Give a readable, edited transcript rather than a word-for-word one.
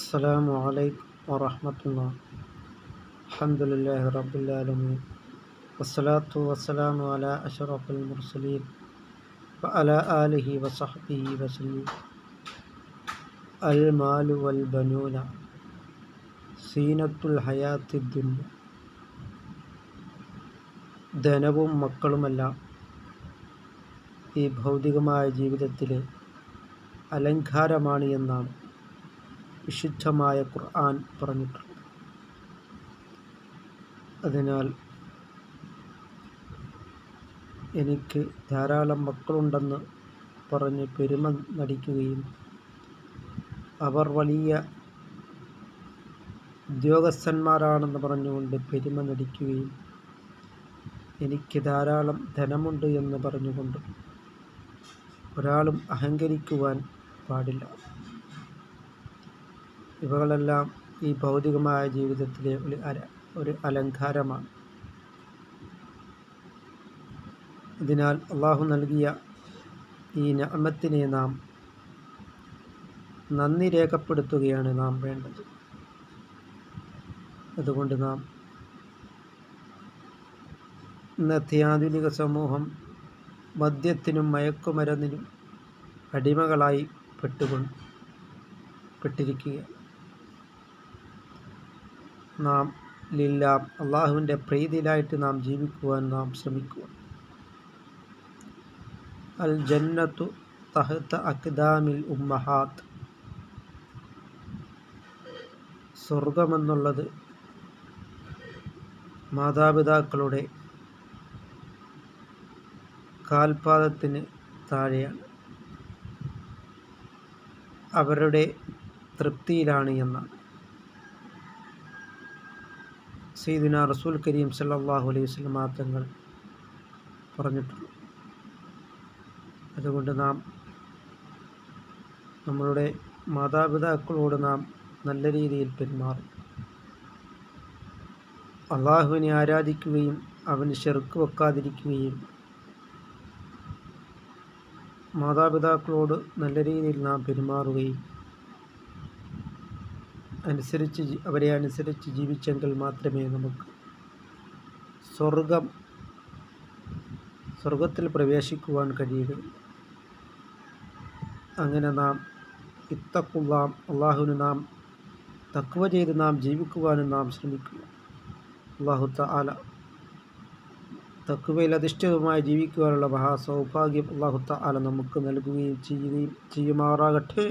السلام عليكم ورحمة الله. الحمد لله رب العالمين والصلاة والسلام على أشرف المرسلين وعلى آله وصحبه وسلم. المال والبنون സീനത്തുൽ ഹയാത്തി ദുനിയ. ധനവും മക്കളുമെല്ലാം ഈ ഭൗതികമായ ജീവിതത്തിലെ അലങ്കാരമാണ് എന്നാണ് വിശുദ്ധമായ ഖുർആൻ പറഞ്ഞിട്ടുള്ളത്. അതിനാൽ എനിക്ക് ധാരാളം മക്കളുണ്ടെന്ന് പറഞ്ഞ് പെരുമ നടിക്കുകയും അവർ വലിയ ഉദ്യോഗസ്ഥന്മാരാണെന്ന് പറഞ്ഞുകൊണ്ട് പെരുമ നടിക്കുകയും എനിക്ക് ധാരാളം ധനമുണ്ട് എന്ന് പറഞ്ഞുകൊണ്ട് ഒരാളും അഹങ്കരിക്കുവാൻ പാടില്ല. ഇവകളെല്ലാം ഈ ഭൗതികമായ ജീവിതത്തിലെ ഒരു അലങ്കാരമാണ്. അതിനാൽ അള്ളാഹു നൽകിയ ഈ നിഅമത്തിനെ നാം നന്ദി രേഖപ്പെടുത്തുകയാണ് നാം വേണ്ടത്. അതുകൊണ്ട് നാം ഇന്നത്തെ ആധുനിക സമൂഹം മദ്യത്തിനും മയക്കുമരുന്നിനും അടിമകളായി പെട്ടിരിക്കുകയാണ്. നാം അള്ളാഹുവിൻ്റെ പ്രീതിയിലായിട്ട് നാം ജീവിക്കുവാൻ നാം ശ്രമിക്കുക. അൽ ജന്നത്തു തഹ്ത അഖ്ദാമിൽ ഉമ്മഹാത്ത്. സ്വർഗമെന്നുള്ളത് മാതാപിതാക്കളുടെ കാൽപാദത്തിന് താഴെയാണ്, അവരുടെ തൃപ്തിയിലാണ് എന്നാണ് സയ്യിദുനാ റസൂൽ കരീം സല്ലല്ലാഹു അലൈഹി വസല്ലം തങ്ങൾ പറഞ്ഞിട്ടുള്ളൂ. അതുകൊണ്ട് നാം നമ്മളുടെ മാതാപിതാക്കളോട് നാം നല്ല രീതിയിൽ പെരുമാറും. അള്ളാഹുവിനെ ആരാധിക്കുകയും അവന് ശിർക്ക് വെക്കാതിരിക്കുകയും മാതാപിതാക്കളോട് നല്ല രീതിയിൽ നാം പെരുമാറുകയും അവരെ അനുസരിച്ച് ജീവിച്ചെങ്കിൽ മാത്രമേ നമുക്ക് സ്വർഗത്തിൽ പ്രവേശിക്കുവാൻ കഴിയുകയുള്ളൂ. അങ്ങനെ നാം അള്ളാഹുവിന് നാം തഖ്വ ചെയ്ത് നാം ജീവിക്കുവാനും നാം ശ്രമിക്കുക. അല്ലാഹു തആല തഖ്വയിൽ അധിഷ്ഠിതമായി ജീവിക്കുവാനുള്ള മഹാസൗഭാഗ്യം അല്ലാഹു തആല നമുക്ക് നൽകുകയും ചെയ്യുമാറാകട്ടെ.